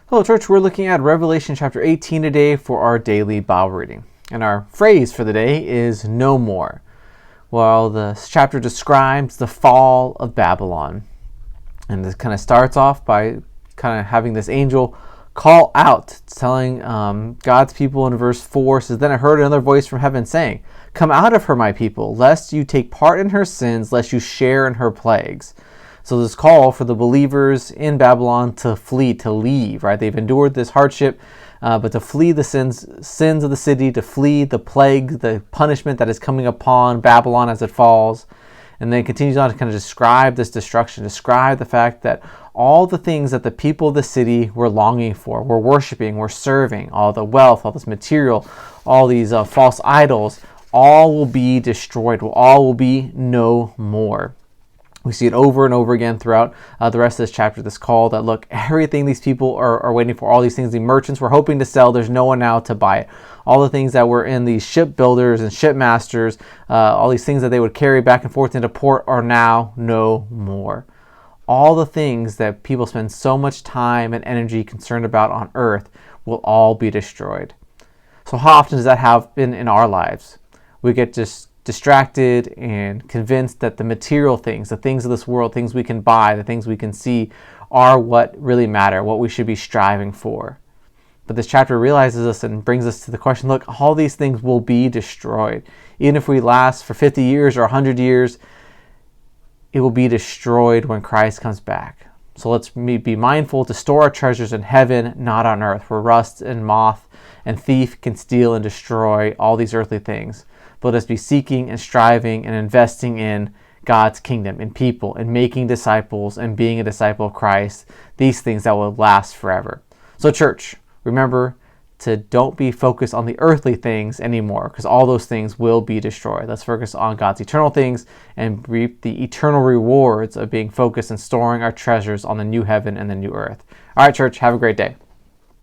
Hello, church. We're looking at Revelation chapter 18 today for our daily Bible reading. And our phrase for the day is no more. Well, the chapter describes the fall of Babylon. And this kind of starts off by kind of having this angel call out, telling God's people in verse 4, says, "Then I heard another voice from heaven saying, 'Come out of her, my people, lest you take part in her sins, lest you share in her plagues.'" So this call for the believers in Babylon to flee, to leave, right? They've endured this hardship, but to flee the sins of the city, to flee the plague, the punishment that is coming upon Babylon as it falls. And then it continues on to kind of describe this destruction, describe the fact that all the things that the people of the city were longing for, were worshiping, were serving, all the wealth, all this material, all these false idols, all will be destroyed, all will be no more. We see it over and over again throughout the rest of this chapter, this call that, look, everything these people are waiting for, all these things the merchants were hoping to sell, there's no one now to buy it. All the things that were in these shipbuilders and shipmasters, all these things that they would carry back and forth into port are now no more. All the things that people spend so much time and energy concerned about on earth will all be destroyed. So how often does that happen in our lives? We get just distracted and convinced that the material things, the things of this world, things we can buy, the things we can see are what really matter, what we should be striving for. But this chapter realizes us and brings us to the question, look, all these things will be destroyed. Even if we last for 50 years or 100 years, it will be destroyed when Christ comes back. So let's be mindful to store our treasures in heaven, not on earth, where rust and moth and thief can steal and destroy all these earthly things. But let us be seeking and striving and investing in God's kingdom, in people, in making disciples and being a disciple of Christ, these things that will last forever. So church, remember to don't be focused on the earthly things anymore, because all those things will be destroyed. Let's focus on God's eternal things and reap the eternal rewards of being focused and storing our treasures on the new heaven and the new earth. All right, church, have a great day.